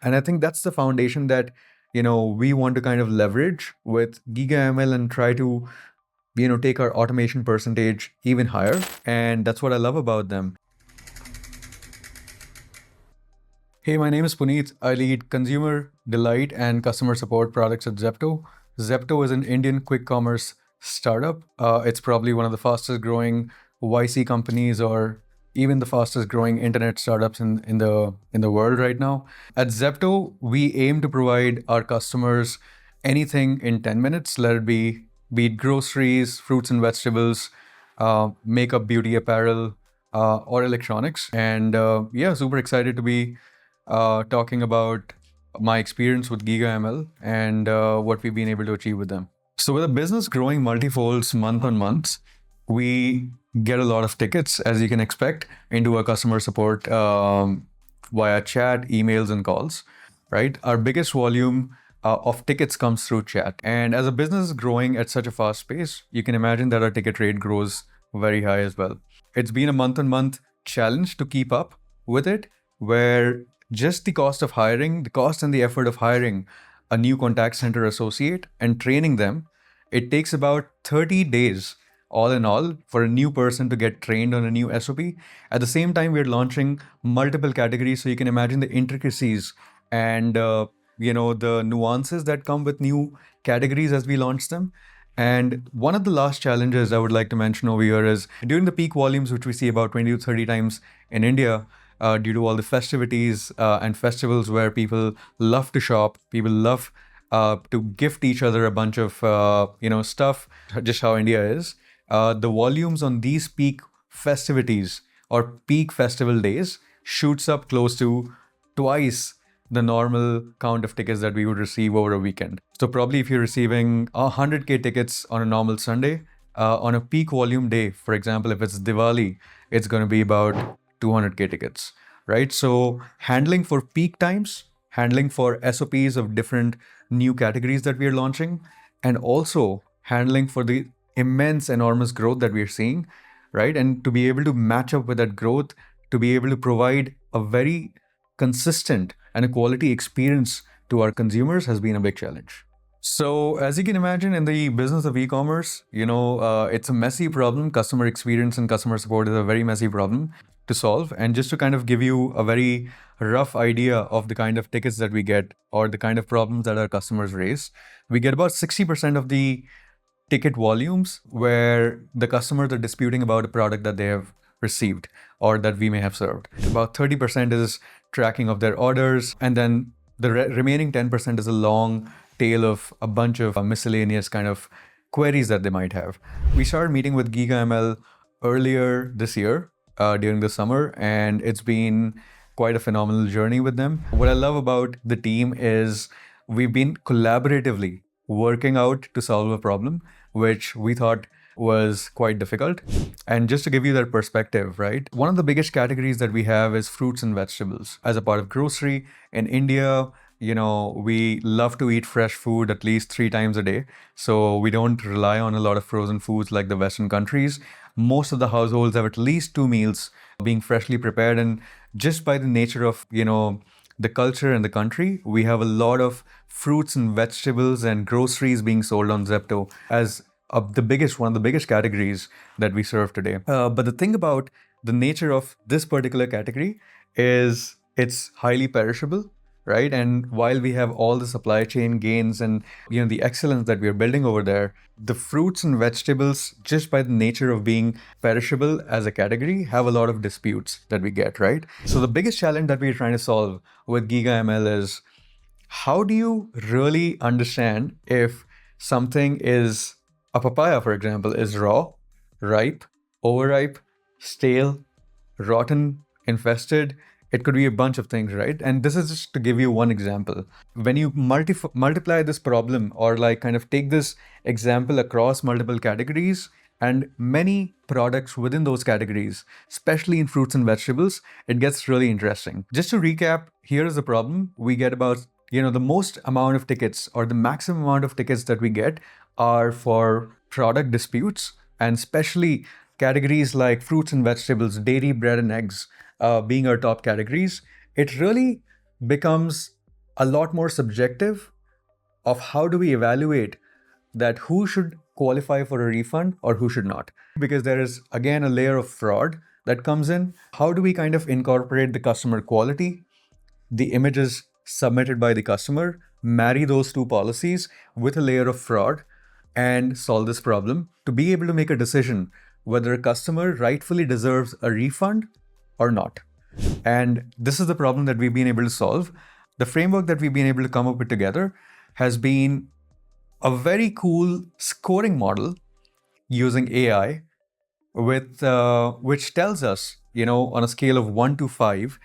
And I think that's the foundation that, we want to kind of leverage with GigaML and try to, take our automation percentage even higher. And that's what I love about them. Hey, my name is Puneet. I lead consumer delight and customer support products at Zepto. Zepto is an Indian quick commerce startup. It's probably one of the fastest growing YC companies, or even the fastest growing internet startups in the world right now. At Zepto, we aim to provide our customers anything in 10 minutes, let it be it groceries, fruits and vegetables, makeup, beauty, apparel, or electronics. And yeah, super excited to be talking about my experience with GigaML and what we've been able to achieve with them. So, with a business growing multifolds month on month, we get a lot of tickets, as you can expect, into our customer support via chat, emails, and calls. Right, our biggest volume of tickets comes through chat, and as a business is growing at such a fast pace, you can imagine that our ticket rate grows very high as well. It's been a month on month challenge to keep up with it, where just the cost of hiring, the cost and the effort of hiring a new contact center associate and training them, it takes about 30 days all in all for a new person to get trained on a new SOP. At the same time, we're launching multiple categories, so you can imagine the intricacies and the nuances that come with new categories as we launch them. And one of the last challenges I would like to mention over here is during the peak volumes, which we see about 20 to 30 times in India, due to all the festivities and festivals where people love to shop, people love to gift each other a bunch of stuff, just how India is. The volumes on these peak festivities or peak festival days shoots up close to twice the normal count of tickets that we would receive over a weekend. So probably if you're receiving 100K tickets on a normal Sunday, on a peak volume day, for example, if it's Diwali, it's going to be about 200K tickets, right? So handling for peak times, handling for SOPs of different new categories that we are launching, and also handling for the immense, enormous growth that we are seeing, right? And to be able to match up with that growth, to be able to provide a very consistent and a quality experience to our consumers has been a big challenge. So, as you can imagine, in the business of e-commerce, it's a messy problem. Customer experience and customer support is a very messy problem to solve. And just to kind of give you a very rough idea of the kind of tickets that we get or the kind of problems that our customers raise, we get about 60% of the ticket volumes where the customers are disputing about a product that they have received or that we may have served. About 30% is tracking of their orders, and then the remaining 10% is a long tail of a bunch of miscellaneous kind of queries that they might have. We started meeting with GigaML earlier this year during the summer, and it's been quite a phenomenal journey with them. What I love about the team is we've been collaboratively working out to solve a problem, which we thought was quite difficult. And just to give you that perspective, right? One of the biggest categories that we have is fruits and vegetables. As a part of grocery in India, we love to eat fresh food at least 3 times a day. So we don't rely on a lot of frozen foods like the Western countries. Most of the households have at least 2 meals being freshly prepared. And just by the nature of, the culture and the country, we have a lot of fruits and vegetables and groceries being sold on Zepto as one of the biggest categories that we serve today. But the thing about the nature of this particular category is it's highly perishable, right? And while we have all the supply chain gains and the excellence that we are building over there, the fruits and vegetables, just by the nature of being perishable as a category, have a lot of disputes that we get, right? So the biggest challenge that we're trying to solve with GigaML is how do you really understand if something is a papaya, for example, is raw, ripe, overripe, stale, rotten, infested. It could be a bunch of things, right? And this is just to give you one example. When you multiply this problem or like kind of take this example across multiple categories and many products within those categories, especially in fruits and vegetables, it gets really interesting. Just to recap, here is the problem. We get about, the most amount of tickets or the maximum amount of tickets that we get are for product disputes, and especially categories like fruits and vegetables, dairy, bread, and eggs being our top categories. It really becomes a lot more subjective of how do we evaluate that who should qualify for a refund or who should not. Because there is, again, a layer of fraud that comes in. How do we kind of incorporate the customer quality, the images submitted by the customer, marry those two policies with a layer of fraud, and solve this problem to be able to make a decision whether a customer rightfully deserves a refund or not. And this is the problem that we've been able to solve. The framework that we've been able to come up with together has been a very cool scoring model using AI with which tells us, on a scale of 1 to 5,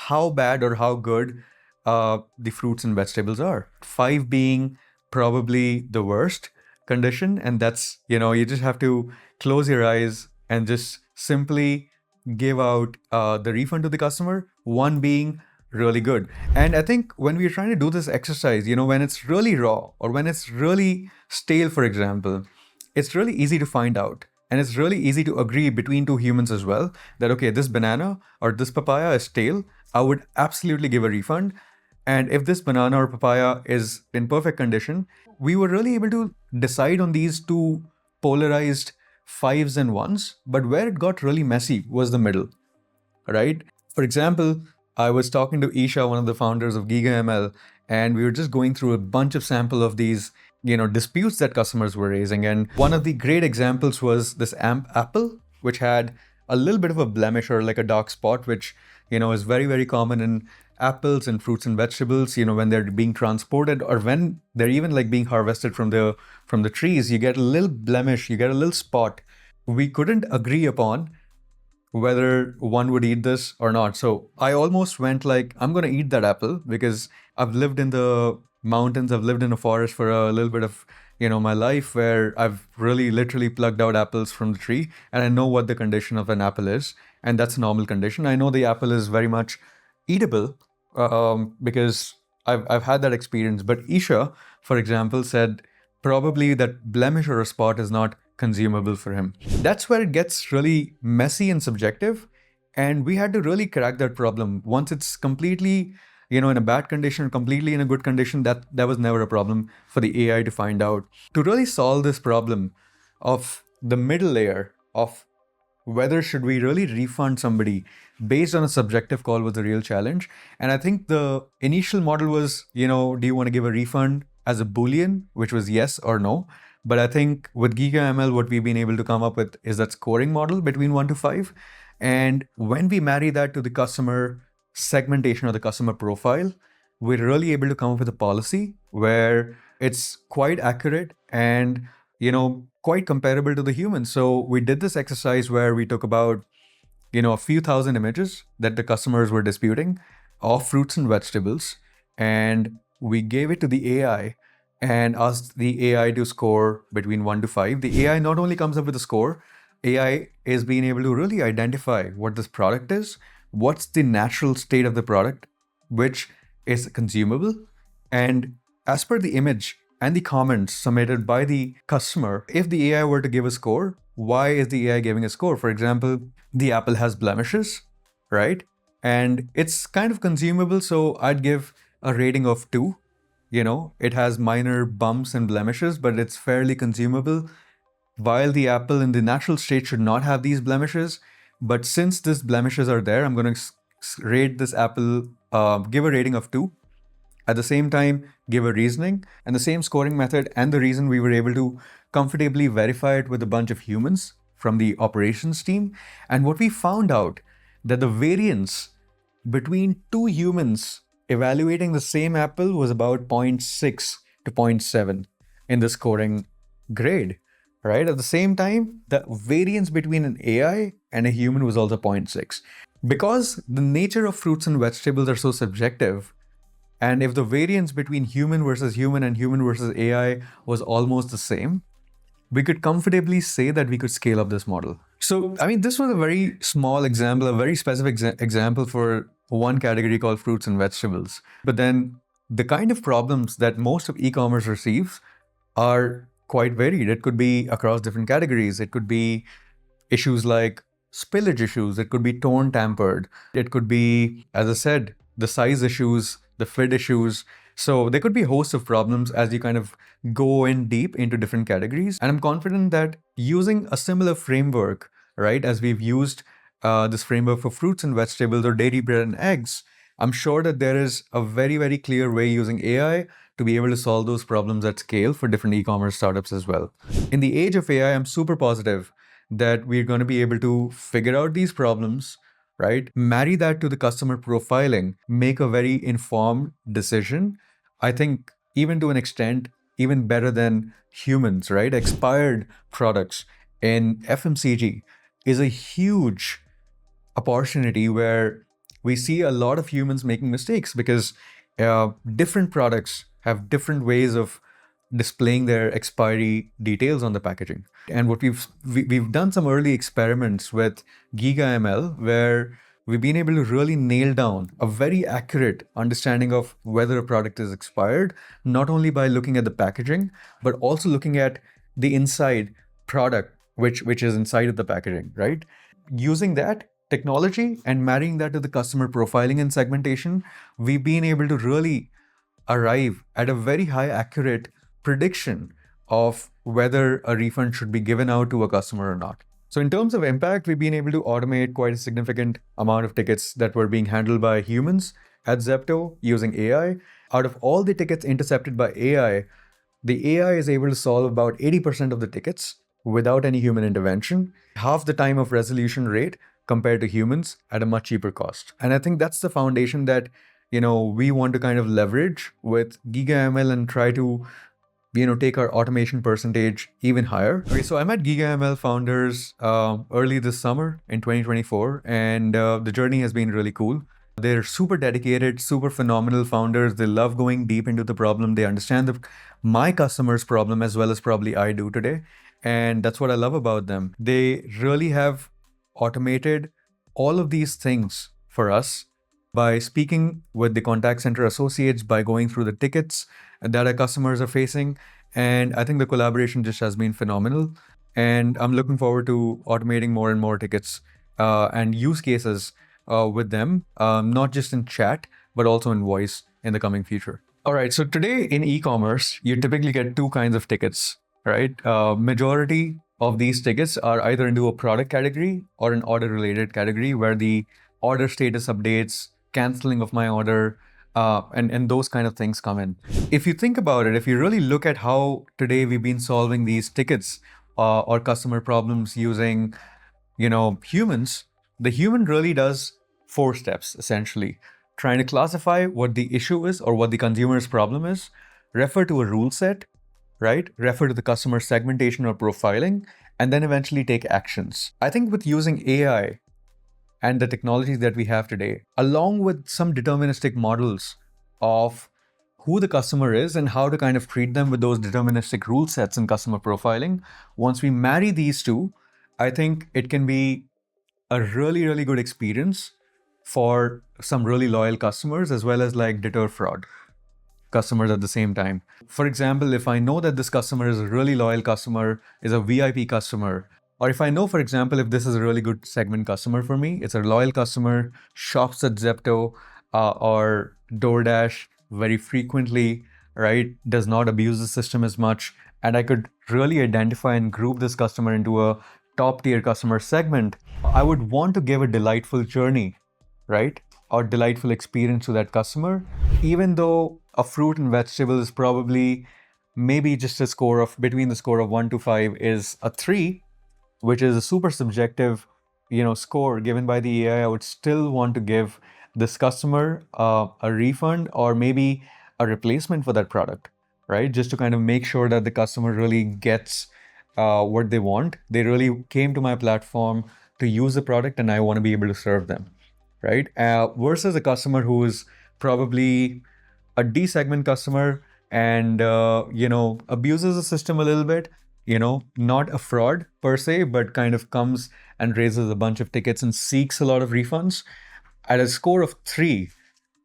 how bad or how good the fruits and vegetables are. 5 being probably the worst condition, and that's, you just have to close your eyes and just simply give out the refund to the customer. 1 being really good. And I think when we're trying to do this exercise, when it's really raw or when it's really stale, for example, it's really easy to find out. And it's really easy to agree between two humans as well that, okay, this banana or this papaya is stale. I would absolutely give a refund. And if this banana or papaya is in perfect condition, we were really able to decide on these two polarized 5s and 1s. But where it got really messy was the middle, right? For example, I was talking to Isha, one of the founders of GigaML, and we were just going through a bunch of sample of these, disputes that customers were raising. And one of the great examples was this apple, which had a little bit of a blemish or like a dark spot, which, is very, very common in apples and fruits and vegetables, when they're being transported or when they're even like being harvested from the trees, you get a little blemish, you get a little spot. We couldn't agree upon whether one would eat this or not. So I almost went like, I'm going to eat that apple because I've lived in the mountains, I've lived in a forest for a little bit of, my life where I've really literally plucked out apples from the tree and I know what the condition of an apple is. And that's a normal condition. I know the apple is very much eatable because I've had that experience. But Isha, for example, said probably that blemish or a spot is not consumable for him. That's where it gets really messy and subjective. And we had to really crack that problem. Once it's completely, in a bad condition, completely in a good condition, that was never a problem for the AI to find out. To really solve this problem of the middle layer of whether should we really refund somebody based on a subjective call was a real challenge. And I think the initial model was, do you want to give a refund as a Boolean, which was yes or no. But I think with GigaML, what we've been able to come up with is that scoring model between 1 to 5. And when we marry that to the customer segmentation or the customer profile, we're really able to come up with a policy where it's quite accurate and, quite comparable to the human. So we did this exercise where we took about, a few thousand images that the customers were disputing of fruits and vegetables. And we gave it to the AI and asked the AI to score between 1 to 5. The AI not only comes up with a score, AI is being able to really identify what this product is, what's the natural state of the product, which is consumable. And as per the image and the comments submitted by the customer, if the AI were to give a score, why is the AI giving a score? For example, the apple has blemishes, right? And it's kind of consumable, so I'd give a rating of 2. It has minor bumps and blemishes, but it's fairly consumable. While the apple in the natural state should not have these blemishes, but since these blemishes are there, I'm going to rate this apple, give a rating of 2. At the same time, give a reasoning, and the same scoring method and the reason we were able to comfortably verify it with a bunch of humans from the operations team. And what we found out that the variance between two humans evaluating the same apple was about 0.6 to 0.7 in the scoring grade, right? At the same time, the variance between an AI and a human was also 0.6. Because the nature of fruits and vegetables are so subjective, and if the variance between human versus human and human versus AI was almost the same, we could comfortably say that we could scale up this model. So, I mean, this was a very small example, a very specific example for one category called fruits and vegetables. But then the kind of problems that most of e-commerce receives are quite varied. It could be across different categories. It could be issues like spillage issues. It could be torn, tampered. It could be, as I said, the size issues the fit issues. So there could be hosts of problems as you kind of go in deep into different categories. And I'm confident that using a similar framework, right, as we've used this framework for fruits and vegetables or dairy, bread, and eggs, I'm sure that there is a very, very clear way using AI to be able to solve those problems at scale for different e-commerce startups as well. In the age of AI, I'm super positive that we're going to be able to figure out these problems, right? Marry that to the customer profiling, make a very informed decision. I think even to an extent, even better than humans, right? Expired products in FMCG is a huge opportunity where we see a lot of humans making mistakes because different products have different ways of displaying their expiry details on the packaging. And what we've done some early experiments with GigaML where we've been able to really nail down a very accurate understanding of whether a product is expired, not only by looking at the packaging, but also looking at the inside product, which is inside of the packaging, right? Using that technology and marrying that to the customer profiling and segmentation, we've been able to really arrive at a very high accurate prediction of whether a refund should be given out to a customer or not. So in terms of impact, we've been able to automate quite a significant amount of tickets that were being handled by humans at Zepto using AI. Out of all the tickets intercepted by AI, the AI is able to solve about 80% of the tickets without any human intervention, half the time of resolution rate compared to humans at a much cheaper cost. And I think that's the foundation that, we want to kind of leverage with GigaML and try to, take our automation percentage even higher. Okay, so I met GigaML founders early this summer in 2024, and the journey has been really cool. They're super dedicated, super phenomenal founders. They love going deep into the problem. They understand my customer's problem as well as probably I do today. And that's what I love about them. They really have automated all of these things for us by speaking with the contact center associates, by going through the tickets that our customers are facing. And I think the collaboration just has been phenomenal. And I'm looking forward to automating more and more tickets and use cases with them, not just in chat, but also in voice in the coming future. All right, so today in e-commerce, you typically get two kinds of tickets, right? Majority of these tickets are either into a product category or an order-related category where the order status updates, canceling of my order, and those kind of things come in. If you think about it, if you really look at how today we've been solving these tickets or customer problems using, humans, the human really does four steps essentially. Trying to classify what the issue is or what the consumer's problem is, refer to a rule set, right? Refer to the customer segmentation or profiling, and then eventually take actions. I think with using AI and the technologies that we have today, along with some deterministic models of who the customer is and how to kind of treat them with those deterministic rule sets in customer profiling, once we marry these two, I think it can be a really, really good experience for some really loyal customers as well as like deter fraud customers at the same time. For example, if I know that this customer is a really loyal customer, is a VIP customer, or if I know, for example, if this is a really good segment customer for me, it's a loyal customer, shops at Zepto or DoorDash very frequently, right? Does not abuse the system as much. And I could really identify and group this customer into a top tier customer segment. I would want to give a delightful journey, right? Or delightful experience to that customer, even though a fruit and vegetable is probably maybe just a score of between the score of 1 to 5 is a 3, which is a super subjective, score given by the AI. I would still want to give this customer a refund or maybe a replacement for that product, right? Just to kind of make sure that the customer really gets what they want. They really came to my platform to use the product and I want to be able to serve them, right? Versus a customer who is probably a D segment customer and, abuses the system a little bit, not a fraud per se, but kind of comes and raises a bunch of tickets and seeks a lot of refunds. At a score of 3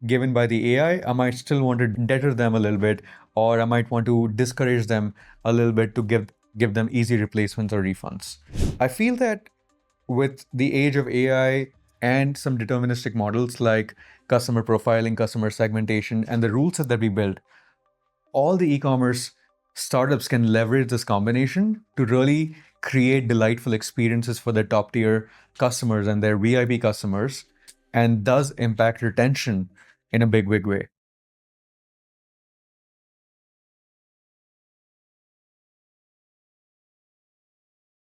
given by the AI, I might still want to deter them a little bit, or I might want to discourage them a little bit to give them easy replacements or refunds. I feel that with the age of AI and some deterministic models like customer profiling, customer segmentation, and the rule set that we built, all the e-commerce startups can leverage this combination to really create delightful experiences for their top tier customers and their VIP customers, and does impact retention in a big way.